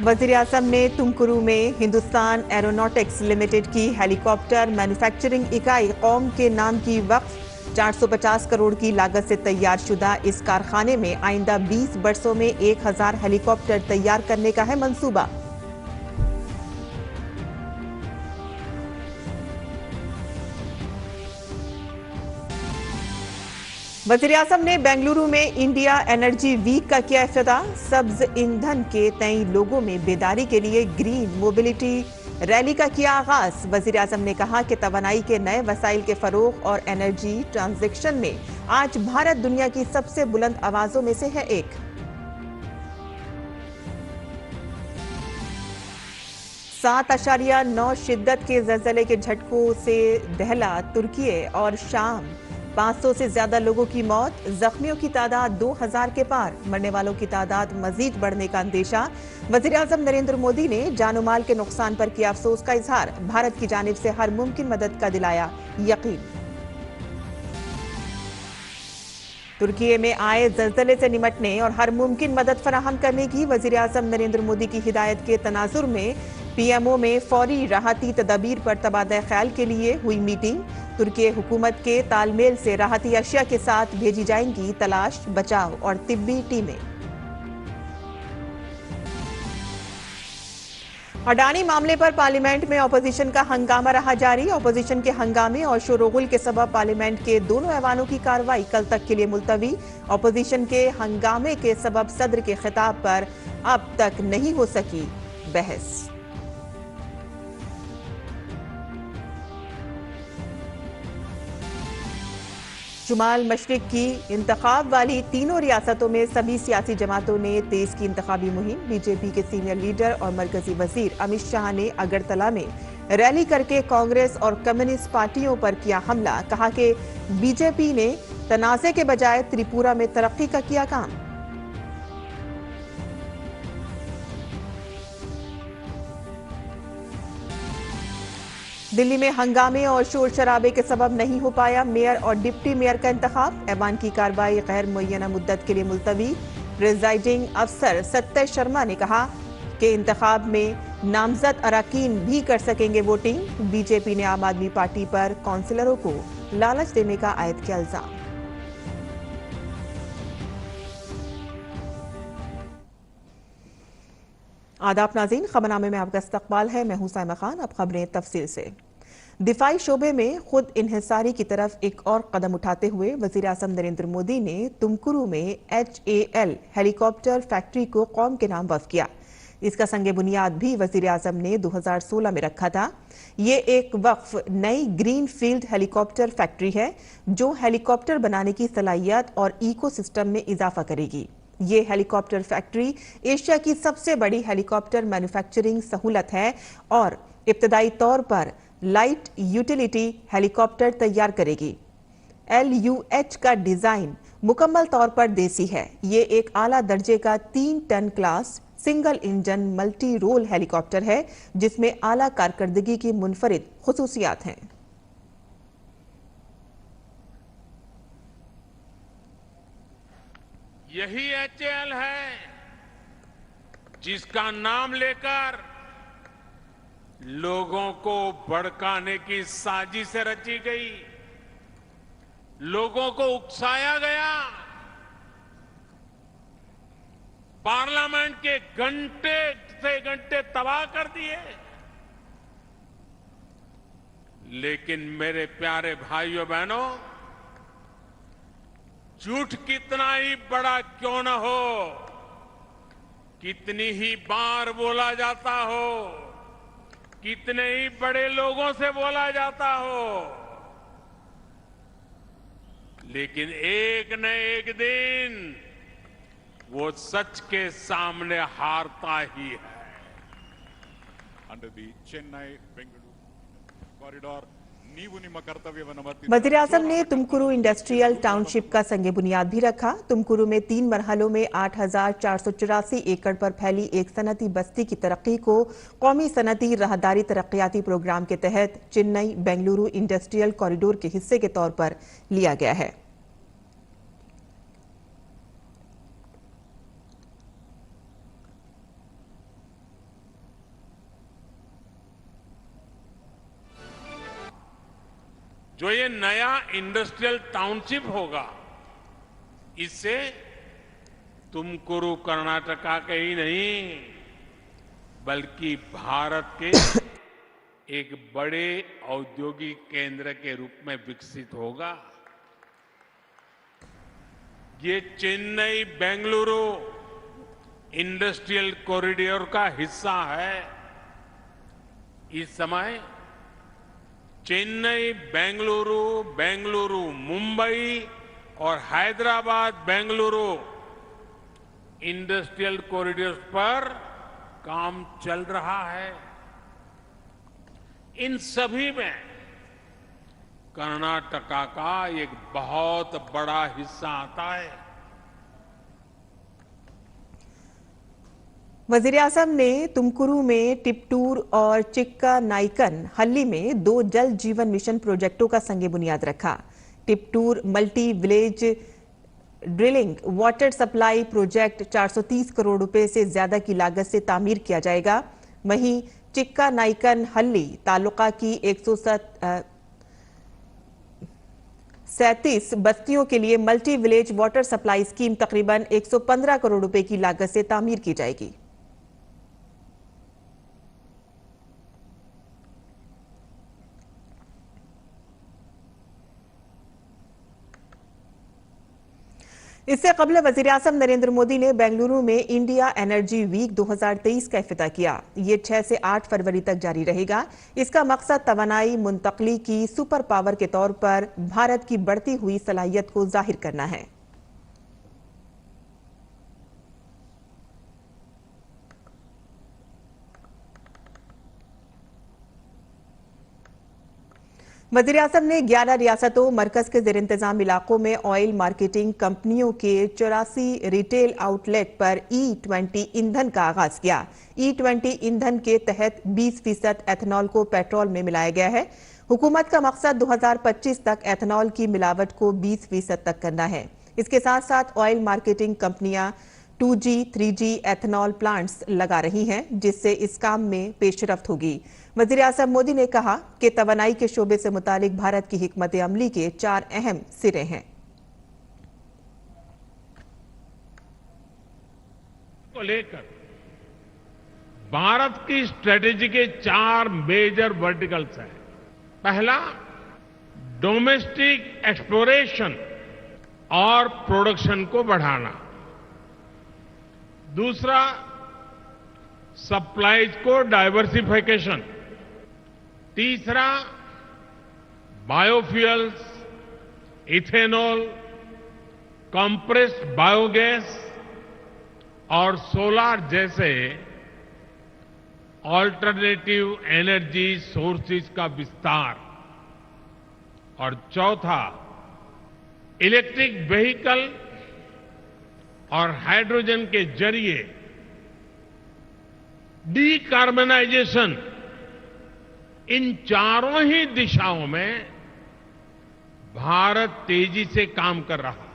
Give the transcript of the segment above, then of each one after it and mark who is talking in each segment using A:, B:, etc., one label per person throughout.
A: वज़ीर-ए-आज़म ने तुमकुरू में हिंदुस्तान एरोनॉटिक्स लिमिटेड की हेलीकॉप्टर मैन्युफैक्चरिंग इकाई कौम के नाम की वक्फ 450 करोड़ की लागत से तैयार शुदा इस कारखाने में आइंदा 20 वर्षों में 1000 हेलीकॉप्टर तैयार करने का है मंसूबा। वज़ीर-ए-आज़म ने बेंगलुरु में इंडिया एनर्जी वीक का किया इफ्तिताह। सब्ज ईंधन के तई लोगों में बेदारी के लिए ग्रीन मोबिलिटी रैली का किया आगाज। वज़ीर-ए-आज़म ने कहा कि तवानाई के नए वसाइल के फरोग और एनर्जी ट्रांजिशन में आज भारत दुनिया की सबसे बुलंद आवाजों में से है एक। सात अशारिया 9 शिद्दत के ज़लज़ले के झटकों से दहला तुर्की और शाम। 500 से ज्यादा लोगों की मौत, जख्मियों की तादाद 2000 के पार, मरने वालों की तादाद मजीद बढ़ने का अंदेशा। वज़ीर-ए-आज़म नरेंद्र मोदी ने जानो माल के नुकसान पर किया अफसोस का इजहार। भारत की जानिब से हर मुमकिन मदद का दिलाया यकीन। तुर्की में आए जल्जले से निमटने और हर मुमकिन मदद फराहम करने की वज़ीर-ए-आज़म नरेंद्र मोदी की हिदायत के तनाजुर में पीएमओ में फौरी राहती तदाबीर पर तबादला ख्याल के लिए हुई मीटिंग। तुर्की हुकूमत के तालमेल से राहती अशिया के साथ भेजी जाएंगी तलाश, बचाव और तिब्बी टीमें। अडानी मामले पर पार्लियामेंट में अपोजिशन का हंगामा रहा जारी। अपोजिशन के हंगामे और शोरगुल के सबब पार्लियामेंट के दोनों ऐवानों की कार्रवाई कल तक के लिए मुलतवी। अपोजिशन के हंगामे के सबब सदर के खिताब पर अब तक नहीं हो सकी बहस। शुमाल मशरिक की इंतखाब वाली तीनों रियासतों में सभी सियासी जमातों ने तेज की इंतखाबी मुहिम। बीजेपी के सीनियर लीडर और मरकजी वजीर अमित शाह ने अगरतला में रैली करके कांग्रेस और कम्युनिस्ट पार्टियों पर किया हमला। कहा कि बीजेपी ने तनाज़े के बजाय त्रिपुरा में तरक्की का किया काम। दिल्ली में हंगामे और शोर शराबे के सबब नहीं हो पाया मेयर और डिप्टी मेयर का इंतखाब। ऐवान की कार्रवाई गैर मुअय्यना मुद्दत के लिए मुलतवी। प्रिजाइडिंग अफसर सत्य शर्मा ने कहा कि इंतखाब में नामजद अराकीन भी कर सकेंगे वोटिंग। बीजेपी ने आम आदमी पार्टी पर काउंसिलरों को लालच देने का आयद किया इल्जाम। आदाब नाज़रीन, खबरनामे में आपका इस्तकबाल है। मैं हूं साइमा खान। अब खबरें तफसील से। दिफाई शोबे में खुद इन्हिसारी की तरफ एक और कदम उठाते हुए वज़ीर-ए-आज़म नरेंद्र मोदी ने तुमकुरू में HAL हेलीकॉप्टर फैक्ट्री को कौम के नाम वक्फ किया। इसका संगे बुनियाद भी वज़ीर-ए-आज़म ने 2016 में रखा था। ये एक वक्फ नई ग्रीन फील्ड हेलीकॉप्टर फैक्ट्री है जो हेलीकॉप्टर बनाने की सलाहियत और इकोसिस्टम में इजाफा करेगी। ये हेलीकॉप्टर फैक्ट्री एशिया की सबसे बड़ी हेलीकॉप्टर मैन्युफैक्चरिंग सहूलत है और इब्तदाई तौर पर लाइट यूटिलिटी हेलीकॉप्टर तैयार करेगी। LUH का डिजाइन मुकम्मल तौर पर देसी है। ये एक आला दर्जे का 3 ton class single engine multi role helicopter है जिसमें आला कारकर्दगी की मुनफरिद खुसूसियात हैं।
B: यही HAL है जिसका नाम लेकर लोगों को भड़काने की साजिश रची गई, लोगों को उकसाया गया, पार्लियामेंट के घंटे से घंटे तबाह कर दिए। लेकिन मेरे प्यारे भाइयों बहनों, झूठ कितना ही बड़ा क्यों न हो, कितनी ही बार बोला जाता हो, कितने ही बड़े लोगों से बोला जाता हो, लेकिन एक न एक दिन वो सच के सामने हारता ही है।
C: Under the Chennai Bengaluru corridor, ನೀವು ನಿಮ್ಮ ಕರ್ತವ್ಯವನ್ನು
A: वजीर आजम ने तुमकुरू इंडस्ट्रियल टाउनशिप का संगे बुनियाद भी रखा। तुमकुरू में 3 मरहलों में 8,484 एकड़ पर फैली एक सनती बस्ती की तरक्की को कौमी सनती राहदारी तरक्याती प्रोग्राम के तहत चेन्नई बेंगलुरु इंडस्ट्रियल कॉरिडोर के हिस्से के तौर पर लिया गया है।
B: जो ये नया इंडस्ट्रियल टाउनशिप होगा, इससे तुमकुरू कर्नाटका के ही नहीं बल्कि भारत के एक बड़े औद्योगिक केंद्र के रूप में विकसित होगा। ये चेन्नई बेंगलुरु इंडस्ट्रियल कॉरिडोर का हिस्सा है। इस समय चेन्नई बेंगलुरु, बेंगलुरु मुंबई और हैदराबाद बेंगलुरु इंडस्ट्रियल कॉरिडोर पर काम चल रहा है। इन सभी में कर्नाटका का एक बहुत बड़ा हिस्सा आता है।
A: वजीर आजम ने तुमकुरू में टिप्टूर और चिक्का नाइकन हल्ली में 2 जल जीवन मिशन प्रोजेक्टों का संगे बुनियाद रखा। Tiptur multi village drilling water supply project 430 crore रुपए से ज्यादा की लागत से तामीर किया जाएगा। वहीं चिक्का नाइकन हल्ली तालुका की 137 बस्तियों के लिए multi village water supply scheme तकरीबन 115 करोड़ रुपए की लागत से तामीर की जाएगी। इससे कबल वजीर आजम नरेंद्र मोदी ने बेंगलुरु में इंडिया एनर्जी वीक 2023 का इफ्तिताह किया। ये 6 से 8 फरवरी तक जारी रहेगा। इसका मकसद तवानाई मुंतकली की सुपर पावर के तौर पर भारत की बढ़ती हुई सलाहियत को जाहिर करना है। वजीर आजम ने 11 रियासतों मरकज के जेर इंतजाम इलाकों में ऑयल मार्केटिंग कंपनियों के 84 रिटेल आउटलेट पर E20 ईंधन का आगाज किया। E20 ईंधन के तहत 20% एथनॉल को पेट्रोल में मिलाया गया है। हुकूमत का मकसद 2025 तक एथनॉल की मिलावट को 20% तक करना है। इसके साथ साथ ऑयल मार्केटिंग कंपनियां 2G, 3G एथनॉल प्लांट्स लगा रही हैं, जिससे इस काम में पेशरफ्त होगी। वजीर आजम मोदी ने कहा कि तवानाई के शोबे से मुतालिक भारत की हिकमत अमली के 4 अहम सिरे हैं।
B: को लेकर भारत की स्ट्रेटेजी के 4 मेजर वर्टिकल्स हैं। पहला, डोमेस्टिक एक्सप्लोरेशन और प्रोडक्शन को बढ़ाना। दूसरा, सप्लाईज को डाइवर्सिफिकेशन। तीसरा, बायोफ्यूल्स, इथेनॉल, कंप्रेस्ड बायोगैस और सोलार जैसे ऑल्टरनेटिव एनर्जी सोर्सेज का विस्तार। और चौथा, इलेक्ट्रिक व्हीकल और हाइड्रोजन के जरिए डीकार्बनाइजेशन। इन चारों ही दिशाओं में भारत तेजी से काम कर रहा है।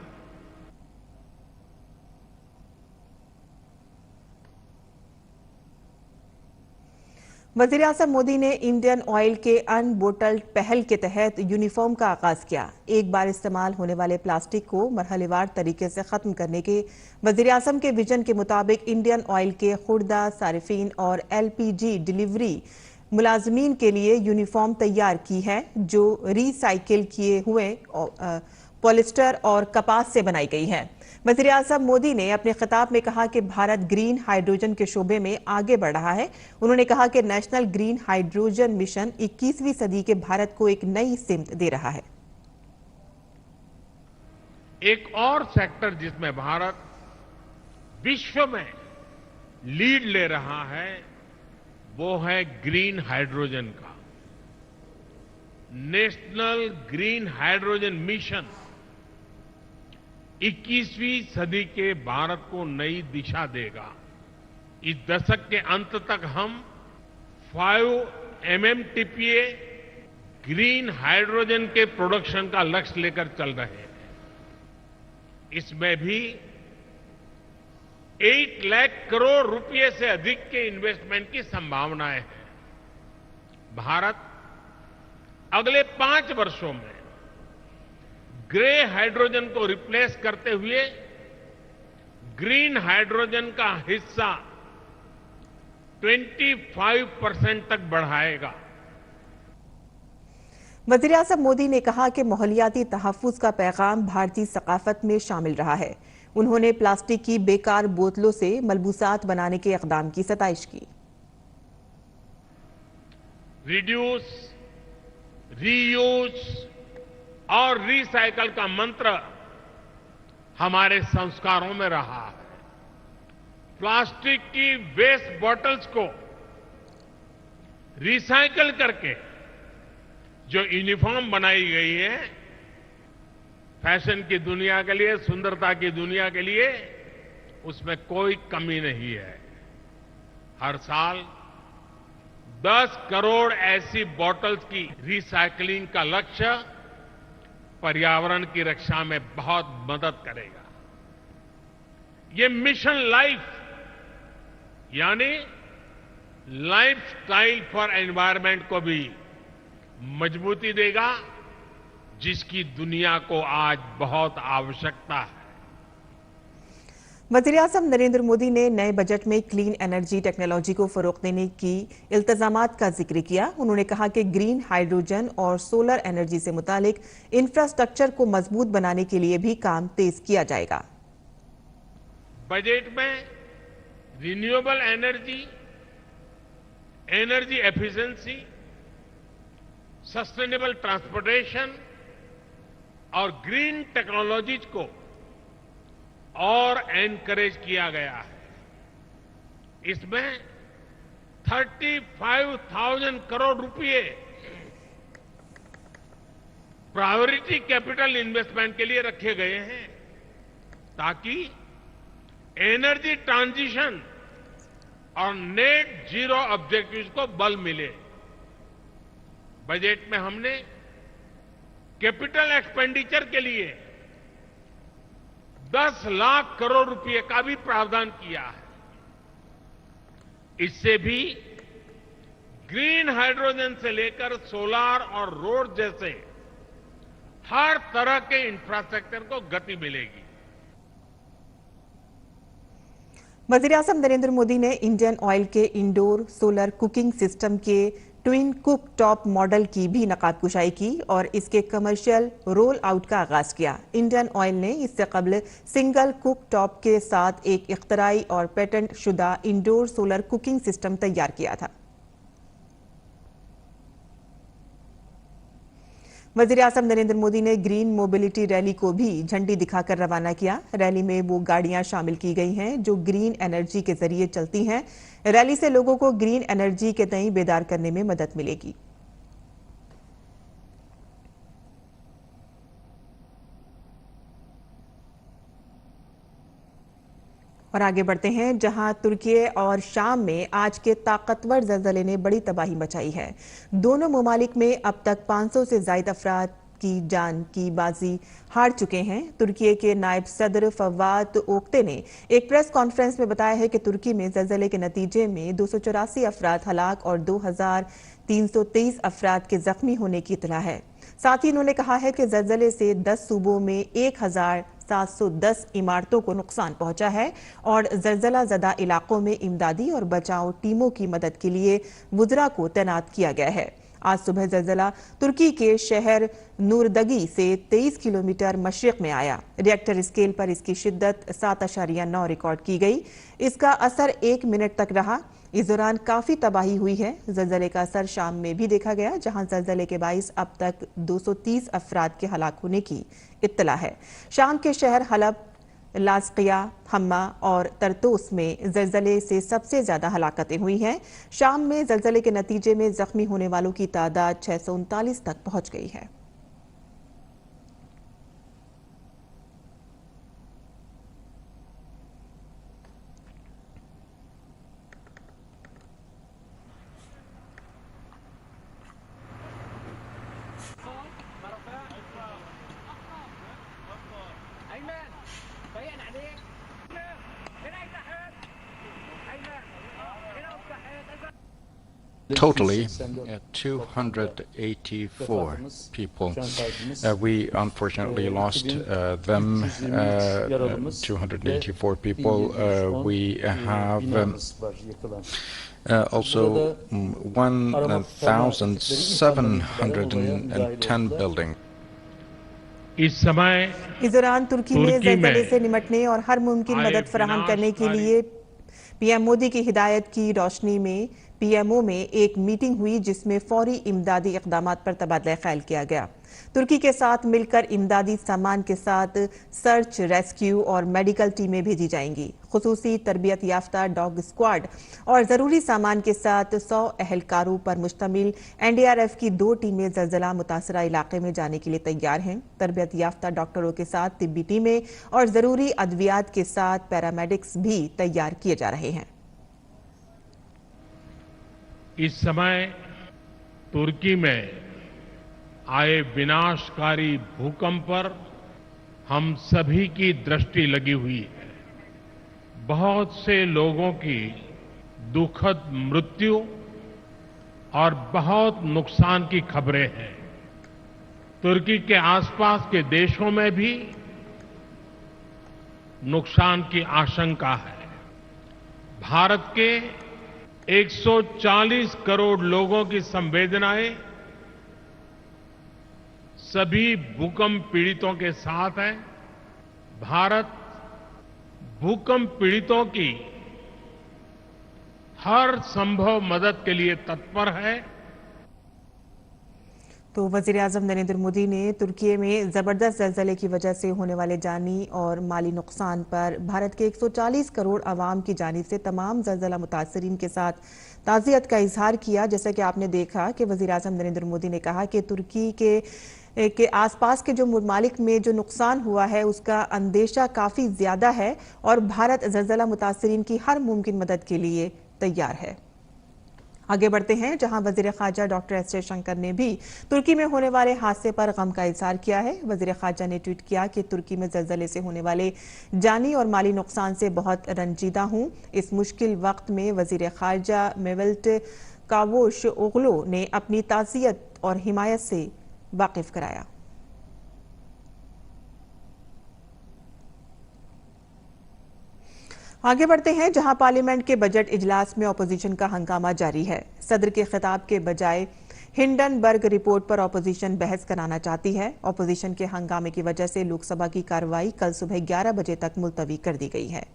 A: वजीर आजम मोदी ने इंडियन ऑयल के अनबोटल्ड पहल के तहत यूनिफॉर्म का आगाज किया। एक बार इस्तेमाल होने वाले प्लास्टिक को मरहलेवार तरीके से खत्म करने के वजीर आजम के विजन के मुताबिक इंडियन ऑयल के खुर्दा सारिफीन और LPG डिलीवरी मुलाजमीन के लिए यूनिफॉर्म तैयार की है, जो रिसाइकिल किए हुए पॉलिस्टर और कपास से बनाई गई है। वजीर आजम मोदी ने अपने खिताब में कहा कि भारत ग्रीन हाइड्रोजन के शोबे में आगे बढ़ रहा है। उन्होंने कहा कि नेशनल ग्रीन हाइड्रोजन मिशन 21वीं सदी के भारत को एक नई सिमत दे रहा है।
B: एक और सेक्टर जिसमें भारत विश्व में लीड ले रहा है, वो है ग्रीन हाइड्रोजन का। नेशनल ग्रीन हाइड्रोजन मिशन 21वीं सदी के भारत को नई दिशा देगा। इस दशक के अंत तक हम 5 MMTPA ग्रीन हाइड्रोजन के प्रोडक्शन का लक्ष्य लेकर चल रहे हैं। इसमें भी 8 लाख करोड़ रुपए से अधिक के इन्वेस्टमेंट की संभावनाएं हैं। भारत अगले 5 वर्षों में ग्रे हाइड्रोजन को रिप्लेस करते हुए ग्रीन हाइड्रोजन का हिस्सा 25% तक बढ़ाएगा।
A: वज़ीर-ए-आज़म मोदी ने कहा कि माहौलियाती तहफ़्फ़ुज़ का पैगाम भारतीय सकाफत में शामिल रहा है। उन्होंने प्लास्टिक की बेकार बोतलों से मलबूसात बनाने के इक़दाम की सताइश की।
B: रिड्यूस, रीयूज और रिसाइकल का मंत्र हमारे संस्कारों में रहा है। प्लास्टिक की वेस्ट बॉटल्स को रिसाइकल करके जो यूनिफॉर्म बनाई गई है, फैशन की दुनिया के लिए, सुंदरता की दुनिया के लिए, उसमें कोई कमी नहीं है। हर साल 10 करोड़ ऐसी बॉटल्स की रिसाइकलिंग का लक्ष्य पर्यावरण की रक्षा में बहुत मदद करेगा। ये मिशन लाइफ यानी लाइफस्टाइल फॉर एनवायरनमेंट को भी मजबूती देगा, जिसकी दुनिया को आज बहुत आवश्यकता है।
A: वज़ीर-ए-आज़म नरेंद्र मोदी ने नए बजट में क्लीन एनर्जी टेक्नोलॉजी को फरोग देने की इल्तजामात का जिक्र किया। उन्होंने कहा कि ग्रीन हाइड्रोजन और सोलर एनर्जी से मुतालिक इंफ्रास्ट्रक्चर को मजबूत बनाने के लिए भी काम तेज किया जाएगा।
B: बजट में renewable energy, energy efficiency, sustainable transportation और ग्रीन टेक्नोलॉजीज को और एनकरेज किया गया है। इसमें 35,000 करोड़ रुपए प्रायोरिटी कैपिटल इन्वेस्टमेंट के लिए रखे गए हैं, ताकि एनर्जी ट्रांजिशन और नेट जीरो ऑब्जेक्टिव्स को बल मिले। बजट में हमने कैपिटल एक्सपेंडिचर के लिए 10 लाख करोड़ रुपए का भी प्रावधान किया है। इससे भी ग्रीन हाइड्रोजन से लेकर सोलार और रोड जैसे हर तरह के इंफ्रास्ट्रक्चर को गति मिलेगी।
A: वज़ीर-ए-आज़म नरेंद्र मोदी ने इंडियन ऑयल के इंडोर सोलर कुकिंग सिस्टम के ट्विन कुक टॉप मॉडल की भी नकादकुशाई की और इसके कमर्शियल रोल आउट का आगाज किया। इंडियन ऑयल ने इससे कबल सिंगल कुक टॉप के साथ एक इख्तराई और पेटेंट शुदा इंडोर सोलर कुकिंग सिस्टम तैयार किया था। वज़ीर-ए-आज़म नरेंद्र मोदी ने ग्रीन मोबिलिटी रैली को भी झंडी दिखाकर रवाना किया। रैली में वो गाड़ियां शामिल की गई हैं जो ग्रीन एनर्जी के जरिए चलती हैं। रैली से लोगों को ग्रीन एनर्जी के तई बेदार करने में मदद मिलेगी। और आगे बढ़ते हैं, जहां तुर्की और शाम में आज के ताकतवर ज़लज़ले ने बड़ी तबाही मचाई है। दोनों ममालिक में अब तक 500 से ज़ायद अफराद की जान की बाजी हार चुके हैं। तुर्की के नायब सदर फवाद ओक्ते ने एक प्रेस कॉन्फ्रेंस में बताया है कि तुर्की में ज़लज़ले के नतीजे में 284 अफराद हलाक और 2323 अफराद के जख्मी होने की इत्तला है। साथ ही उन्होंने कहा है कि ज़लज़ले से 10 सूबों में 1710 इमारतों को नुकसान पहुंचा है और ज़लज़ला ज़दा इलाकों में इमदादी और बचाव टीमों की मदद के लिए वुज़रा को तैनात किया गया है। आज सुबह ज़लज़ला तुर्की के शहर नूरदगी से 23 किलोमीटर मशरिक में आया। रिएक्टर स्केल पर इसकी शिद्दत 7.9 रिकॉर्ड की गई। इसका असर 1 मिनट तक रहा। इस दौरान काफी तबाही हुई है। ज़लज़ले का असर शाम में भी देखा गया, जहां ज़लज़ले के बाइस अब तक 230 अफराद के हलाक होने की इत्तला है। शाम के शहर हलब लाज़किया, हम्मा और तरतोस में ज़लज़ले से सबसे ज़्यादा हलाकतें हुई हैं। शाम में ज़लज़ले के नतीजे में ज़ख्मी होने वालों की तादाद 639 तक पहुंच गई है।
C: Totally, 284 people. We unfortunately lost them, 284 people. We have also 1,710 buildings.
B: इस समय
A: इस दौरान तुर्की में ज़लज़ले से निपटने और हर मुमकिन मदद फराहम करने के लिए पीएम मोदी की हिदायत की रोशनी में पीएमओ में एक मीटिंग हुई जिसमें फौरी इमदादी इक़दामात पर तबादला ख्याल किया गया। तुर्की के साथ मिलकर इमदादी सामान के साथ सर्च, रेस्क्यू और मेडिकल टीमें भेजी जाएंगी। खुसूसी तरबियत याफ्ता डॉग स्क्वाड और ज़रूरी सामान के साथ 100 अहलकारों पर मुश्तमिल एनडीआरएफ की 2 टीमें ज़लज़ला मुतासरा इलाके में जाने के लिए तैयार हैं। तरबियत याफ्ता डॉक्टरों के साथ तिब्बी टीमें और ज़रूरी अद्वियात के साथ पैरामेडिक्स भी तैयार किए जा रहे हैं।
B: इस समय तुर्की में आए विनाशकारी भूकंप पर हम सभी की दृष्टि लगी हुई है। बहुत से लोगों की दुखद मृत्यु और बहुत नुकसान की खबरें हैं। तुर्की के आसपास के देशों में भी नुकसान की आशंका है। भारत के 140 करोड़ लोगों की संवेदनाएं सभी भूकंप पीड़ितों के साथ है। भारत भूकंप पीड़ितों की हर संभव मदद के लिए तत्पर है।
A: तो वज़ीर-ए-आज़म नरेंद्र मोदी ने तुर्की में ज़बरदस्त ज़लज़ले की वजह से होने वाले जानी और माली नुकसान पर भारत के 140 करोड़ आवाम की जानिब से तमाम ज़लज़ला मुतासरीन के साथ ताज़ियत का इजहार किया। जैसा कि आपने देखा कि वज़ीर-ए-आज़म नरेंद्र मोदी ने कहा कि तुर्की के आसपास के जो ममालिक में जो नुकसान हुआ है उसका अंदेशा काफ़ी ज़्यादा है और भारत ज़लज़ला मुतासरीन की हर मुमकिन मदद के लिए तैयार है। आगे बढ़ते हैं, जहां वज़ीर ख़ारजा डॉक्टर एस जयशंकर ने भी तुर्की में होने वाले हादसे पर गम का इजहार किया है। वज़ीर ख़ारजा ने ट्वीट किया कि तुर्की में ज़लज़ले से होने वाले जानी और माली नुकसान से बहुत रंजीदा हूं। इस मुश्किल वक्त में वज़ीर ख़ारजा मेवल्ट कावोशओग्लू ने अपनी ताज़ियत और हिमायत से वाकिफ कराया। आगे बढ़ते हैं, जहां पार्लियामेंट के बजट इजलास में अपोजिशन का हंगामा जारी है। सदर के खिताब के बजाय हिंडनबर्ग रिपोर्ट पर अपोजिशन बहस कराना चाहती है। अपोजिशन के हंगामे की वजह से लोकसभा की कार्रवाई कल सुबह 11 बजे तक मुलतवी कर दी गई है।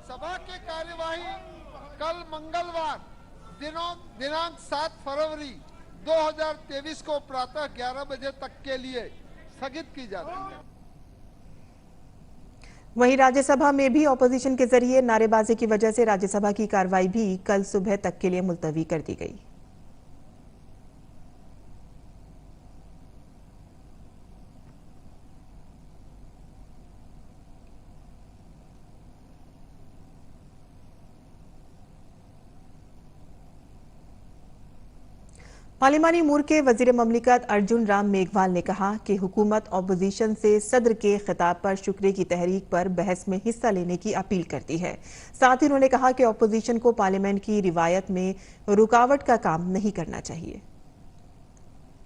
D: सभा की कार्यवाही कल मंगलवार दिनांक 7 फरवरी 2023 को प्रातः 11 बजे तक के लिए स्थगित की जा रही है।
A: वहीं राज्यसभा में भी अपोजिशन के जरिए नारेबाजी की वजह से राज्यसभा की कार्रवाई भी कल सुबह तक के लिए मुलतवी कर दी गई। पार्लिमानी अमूर के वजीर ममलिकत अर्जुन राम मेघवाल ने कहा कि हुकूमत अपोजिशन से सदर के खिताब पर शुक्रिया की तहरीक पर बहस में हिस्सा लेने की अपील करती है। साथ ही उन्होंने कहा कि अपोजिशन को पार्लियामेंट की रिवायत में रुकावट का काम नहीं करना चाहिए।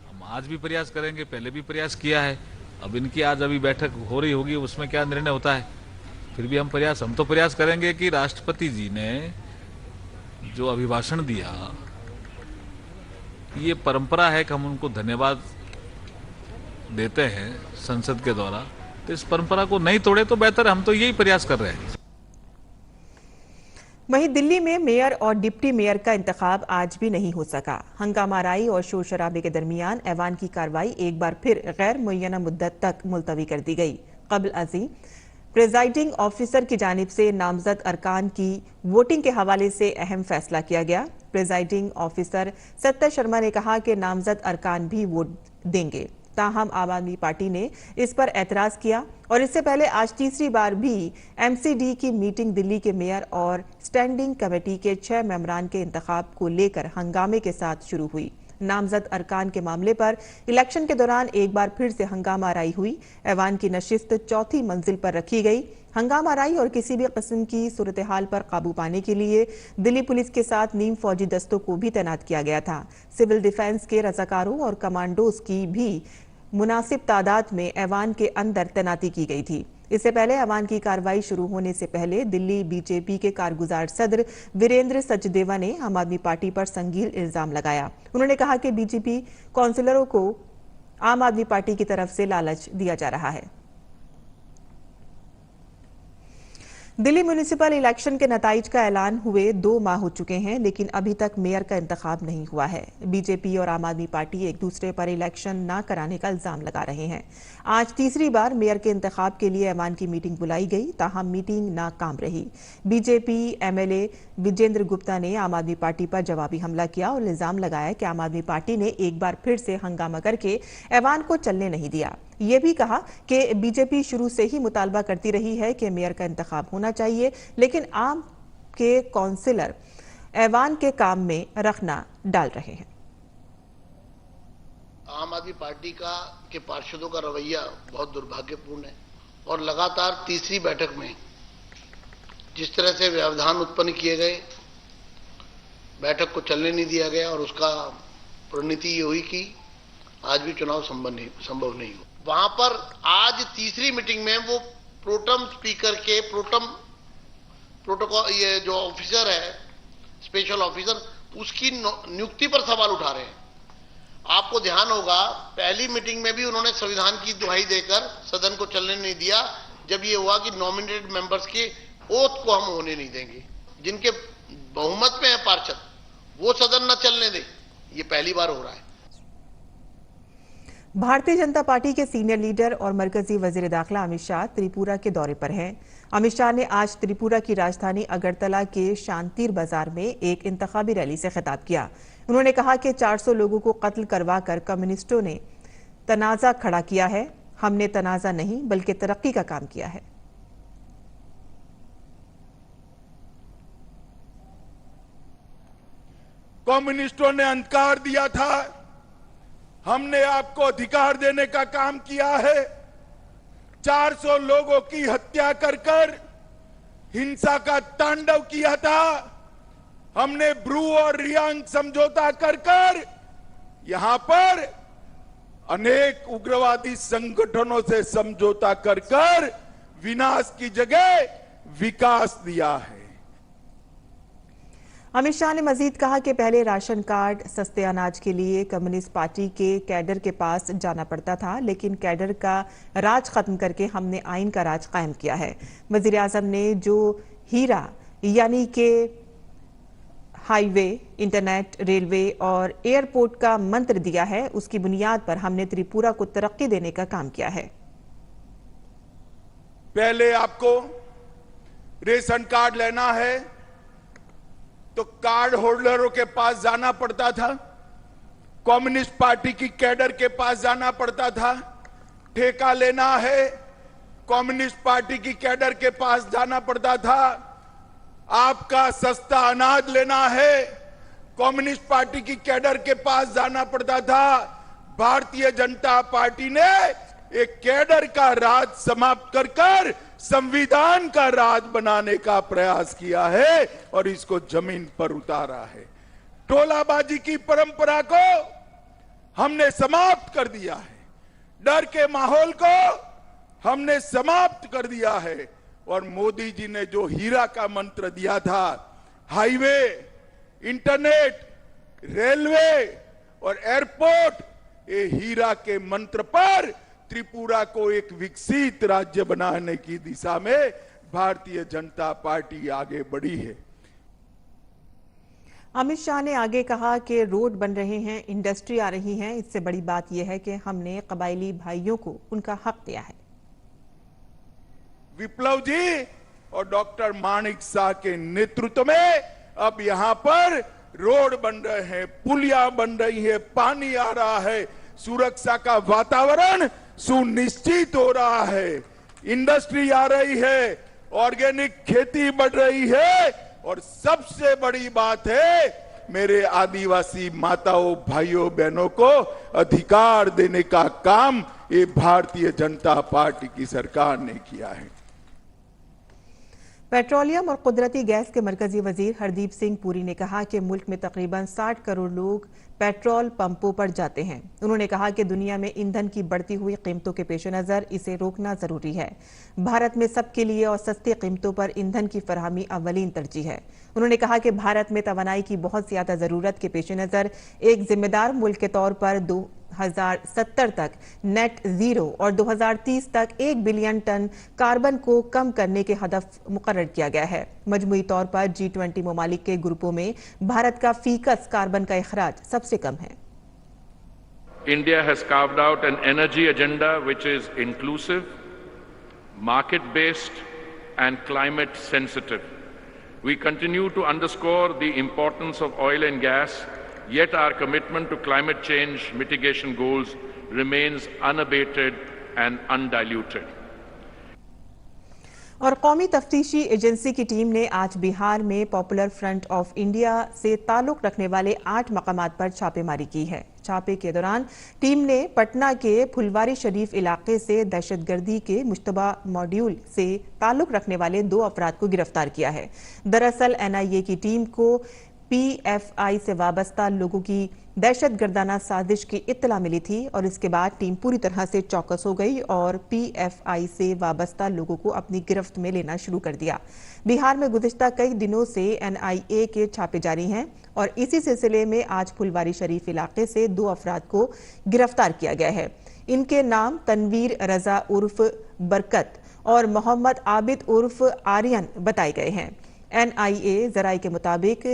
E: हम आज भी प्रयास करेंगे, पहले भी प्रयास किया है। अब इनकी आज अभी बैठक हो रही होगी, उसमें क्या निर्णय होता है, फिर भी हम तो प्रयास करेंगे कि राष्ट्रपति जी ने जो अभिभाषण दिया, ये परंपरा है कि हम उनको धन्यवाद देते हैं संसद के द्वारा, तो इस परंपरा को नहीं तोड़े तो बेहतर है। हम तो यही प्रयास कर रहे हैं।
A: वहीं दिल्ली में मेयर और डिप्टी मेयर का इंतखाब आज भी नहीं हो सका। हंगामाराई और शोर शराबे के दरमियान ऐवान की कार्रवाई एक बार फिर गैर मुय्यना मुद्दत तक मुलतवी कर दी गई। कबल अज़ीं प्रिजाइडिंग ऑफिसर की जानिब से नामजद अरकान की वोटिंग के हवाले से अहम फैसला किया गया। प्रिजाइडिंग ऑफिसर सत्तर शर्मा ने कहा कि नामजद अरकान भी वोट देंगे। ताहम आम आदमी पार्टी ने इस पर एतराज किया और इससे पहले आज तीसरी बार भी एमसीडी की मीटिंग दिल्ली के मेयर और स्टैंडिंग कमेटी के 6 मेंबरान के इंतखाब को लेकर हंगामे के साथ शुरू हुई। नामजद अरकान के मामले पर इलेक्शन के दौरान एक बार फिर से हंगामाराई हुई। ऐवान की नशिस्त चौथी मंजिल पर रखी गई। हंगामाराई और किसी भी किस्म की सूरत हाल पर काबू पाने के लिए दिल्ली पुलिस के साथ नीम फौजी दस्तों को भी तैनात किया गया था। सिविल डिफेंस के रजाकारों और कमांडोज की भी मुनासिब तादाद में ऐवान के अंदर तैनाती की गई थी। इससे पहले ऐवान की कार्रवाई शुरू होने से पहले दिल्ली बीजेपी के कारगुजार सदर वीरेंद्र सचदेवा ने आम आदमी पार्टी पर संगीन इल्जाम लगाया। उन्होंने कहा कि बीजेपी काउंसिलरों को आम आदमी पार्टी की तरफ से लालच दिया जा रहा है। दिल्ली म्युनिसिपल इलेक्शन के नताइज का ऐलान हुए 2 माह हो चुके हैं, लेकिन अभी तक मेयर का इंतखाब नहीं हुआ है। बीजेपी और आम आदमी पार्टी एक दूसरे पर इलेक्शन न कराने का इल्जाम लगा रहे हैं। आज तीसरी बार मेयर के इंतखाब के लिए ऐवान की मीटिंग बुलाई गई, ताहम मीटिंग नाकाम रही। बीजेपी एमएलए विजेंद्र गुप्ता ने आम आदमी पार्टी पर जवाबी हमला किया और इल्जाम लगाया कि आम आदमी पार्टी ने एक बार फिर से हंगामा करके ऐवान को चलने नहीं दिया। ये भी कहा कि बीजेपी शुरू से ही मुतालबा करती रही है कि मेयर का इंतखाब होना चाहिए, लेकिन आम के काउंसिलर ऐवान के काम में रखना डाल रहे हैं।
F: आम आदमी पार्टी के पार्षदों का रवैया बहुत दुर्भाग्यपूर्ण है और लगातार तीसरी बैठक में जिस तरह से व्यवधान उत्पन्न किए गए, बैठक को चलने नहीं दिया गया और उसका परिणति ये हुई कि आज भी चुनाव संभव नहीं हुआ। वहां पर आज तीसरी मीटिंग में वो प्रोटम स्पीकर के प्रोटोकॉल ये जो ऑफिसर है, स्पेशल ऑफिसर, उसकी नियुक्ति पर सवाल उठा रहे हैं। आपको ध्यान होगा पहली मीटिंग में भी उन्होंने संविधान की दुहाई देकर सदन को चलने नहीं दिया, जब ये हुआ कि नॉमिनेटेड मेंबर्स के ओथ को हम होने नहीं देंगे। जिनके बहुमत में है पार्षद वो सदन न चलने दे, ये पहली बार हो रहा है।
A: भारतीय जनता पार्टी के सीनियर लीडर और मरकजी वजीर दाखिला अमित शाह त्रिपुरा के दौरे पर हैं। अमित शाह ने आज त्रिपुरा की राजधानी अगरतला के शांतिर बाजार में एक इंतखाबी रैली से खिताब किया। उन्होंने कहा कि 400 लोगों को कत्ल करवाकर कम्युनिस्टों ने तनाजा खड़ा किया है। हमने तनाजा नहीं बल्कि तरक्की का काम किया है।
G: कम्युनिस्टों ने अंधकार दिया था, हमने आपको अधिकार देने का काम किया है। 400 लोगों की हत्या कर हिंसा का तांडव किया था। हमने ब्रू और रियांग समझौता कर यहां पर अनेक उग्रवादी संगठनों से समझौता कर विनाश की जगह विकास दिया है।
A: अमित शाह ने मजीद कहा कि पहले राशन कार्ड, सस्ते अनाज के लिए कम्युनिस्ट पार्टी के कैडर के पास जाना पड़ता था, लेकिन कैडर का राज खत्म करके हमने आइन का राज कायम किया है। वजीर आजम ने जो हीरा यानी कि हाईवे, इंटरनेट, रेलवे और एयरपोर्ट का मंत्र दिया है, उसकी बुनियाद पर हमने त्रिपुरा को तरक्की देने का काम किया है।
G: पहले आपको रेशन कार्ड लेना है तो कार्ड होल्डरों के पास जाना पड़ता था, कम्युनिस्ट पार्टी की कैडर के पास जाना पड़ता था। ठेका लेना है, कम्युनिस्ट पार्टी की कैडर के पास जाना पड़ता था। आपका सस्ता अनाज लेना है, कम्युनिस्ट पार्टी की कैडर के पास जाना पड़ता था। भारतीय जनता पार्टी ने एक कैडर का राज समाप्त कर संविधान का राज बनाने का प्रयास किया है और इसको जमीन पर उतारा है। टोलाबाजी की परंपरा को हमने समाप्त कर दिया है, डर के माहौल को हमने समाप्त कर दिया है और मोदी जी ने जो हीरा का मंत्र दिया था, हाईवे, इंटरनेट, रेलवे और एयरपोर्ट, ये हीरा के मंत्र पर त्रिपुरा को एक विकसित राज्य बनाने की दिशा में भारतीय जनता पार्टी आगे बढ़ी है।
A: अमित शाह ने आगे कहा कि रोड बन रहे हैं, इंडस्ट्री आ रही है, इससे बड़ी बात यह है कि हमने कबायली भाइयों को उनका हक दिया है।
G: विप्लव जी और डॉक्टर माणिक शाह के नेतृत्व में अब यहां पर रोड बन रहे हैं, पुलिया बन रही है, पानी आ रहा है, सुरक्षा का वातावरण सुनिश्चित हो रहा है, इंडस्ट्री आ रही है, ऑर्गेनिक खेती बढ़ रही है और सबसे बड़ी बात है मेरे आदिवासी माताओं भाइयों बहनों को अधिकार देने का काम ये भारतीय जनता पार्टी की सरकार ने किया है।
A: पेट्रोलियम और कुदरती गैस के मरकजी वजीर हरदीप सिंह पुरी ने कहा कि मुल्क में तकरीबन 60 करोड़ लोग पेट्रोल पंपों पर जाते हैं। उन्होंने कहा कि दुनिया में ईंधन की बढ़ती हुई कीमतों के पेश नज़र इसे रोकना जरूरी है। भारत में सबके लिए और सस्ती कीमतों पर ईंधन की फराहमी अव्वलीन तरजीह है। उन्होंने कहा कि भारत में तवानाई की बहुत ज्यादा जरूरत के पेश नज़र एक जिम्मेदार मुल्क के तौर पर 2070 तक नेट जीरो और 2030 तक 1 बिलियन टन कार्बन को कम करने के हदफ मुकर्रर किया गया है। मजमूई तौर पर G20 ममालिक के ग्रुपों में भारत का फीकस कार्बन का इखराज सबसे कम है।
H: India has carved out an energy agenda which is inclusive, market-based and climate sensitive. We continue to underscore the importance of oil and gas, yet our commitment to climate change mitigation goals remains unabated and undiluted.
A: और कौमी तफ्तीशी agency की team ने आज बिहार में popular front of India से ताल्लुक रखने वाले 8 मकामात पर छापेमारी की है। छापे के दौरान टीम ने पटना के फुलवारी शरीफ इलाके से दहशतगर्दी के मुश्तबा मॉड्यूल से ताल्लुक रखने वाले 2 अफराद को गिरफ्तार किया है। दरअसल NIA की टीम को PFI से वाबस्ता लोगों की दहशतगर्दाना साजिश की इत्तला मिली थी और इसके बाद टीम पूरी तरह से चौकस हो गई और PFI से वाबस्ता लोगों को अपनी गिरफ्त में लेना शुरू कर दिया। बिहार में गुज़िश्ता कई दिनों से NIA के छापे जारी हैं और इसी सिलसिले में आज फुलवारी शरीफ इलाके से 2 अफराद को गिरफ्तार किया गया है। इनके नाम तनवीर रजा उर्फ बरकत और मोहम्मद आबिद उर्फ आर्यन बताए गए हैं। NIA जराये के मुताबिक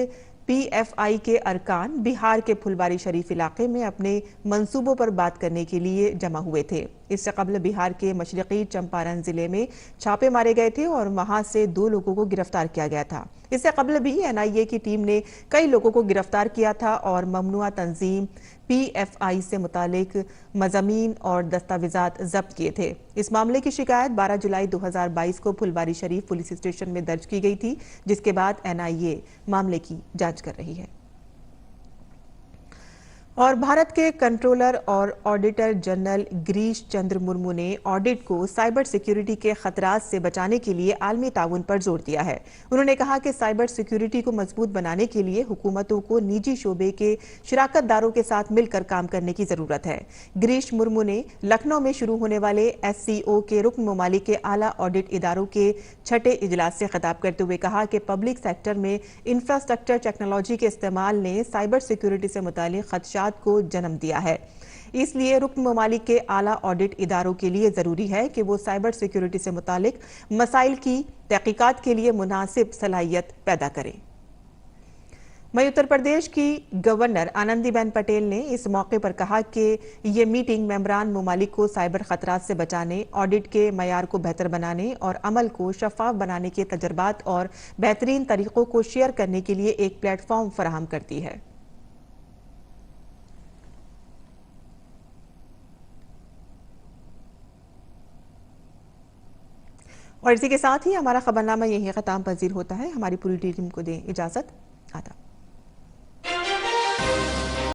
A: PFI के अरकान बिहार के फुलवारी शरीफ इलाके में अपने मंसूबों पर बात करने के लिए जमा हुए थे। इससे कबल बिहार के मशरकी चंपारण जिले में छापे मारे गए थे और वहां से 2 लोगों को गिरफ्तार किया गया था। इससे कबल भी NIA की टीम ने कई लोगों को गिरफ्तार किया था और ममनुआ तंजीम PFI से मुतालिक मज़ामीन और दस्तावेजात जब्त किए थे। इस मामले की शिकायत 12 जुलाई 2022 को फुलवारी शरीफ पुलिस स्टेशन में दर्ज की गई थी, जिसके बाद NIA मामले की जांच कर रही है। और भारत के कंट्रोलर और ऑडिटर जनरल गिरीश चंद्र मुर्मू ने ऑडिट को साइबर सिक्योरिटी के खतरात से बचाने के लिए आलमी ताउन पर जोर दिया है। उन्होंने कहा कि साइबर सिक्योरिटी को मजबूत बनाने के लिए हुकूमतों को निजी शोबे के शिराकतदारों के साथ मिलकर काम करने की जरूरत है। गिरीश मुर्मू ने लखनऊ में शुरू होने वाले SCO के रुकन ममालिक के आला ऑडिट इदारों के 6ठे इजलास से खिताब करते हुए कहा कि पब्लिक सेक्टर में इंफ्रास्ट्रक्चर टेक्नोलॉजी के इस्तेमाल ने साइबर सिक्योरिटी से मुतालिक खदशात को जन्म दिया है। इसलिए रुकन ममालिक के आला ऑडिट इदारों के लिए जरूरी है कि वो साइबर सिक्योरिटी से मुतालिक मसाइल की तहकीकात के लिए मुनासिब सलाहियत पैदा करें। वहीं उत्तर प्रदेश की गवर्नर आनंदीबेन पटेल ने इस मौके पर कहा कि ये मीटिंग मेंबरान ममालिक को साइबर खतरात से बचाने, ऑडिट के मयार को बेहतर बनाने और अमल को शफाफ बनाने के तजर्बात और बेहतरीन तरीकों को शेयर करने के लिए एक प्लेटफॉर्म फराहम करती है। और इसी के साथ ही हमारा खबरनामा यही ख़त्म पजीर होता है। हमारी पूरी टीम को दें इजाज़त। आदाब।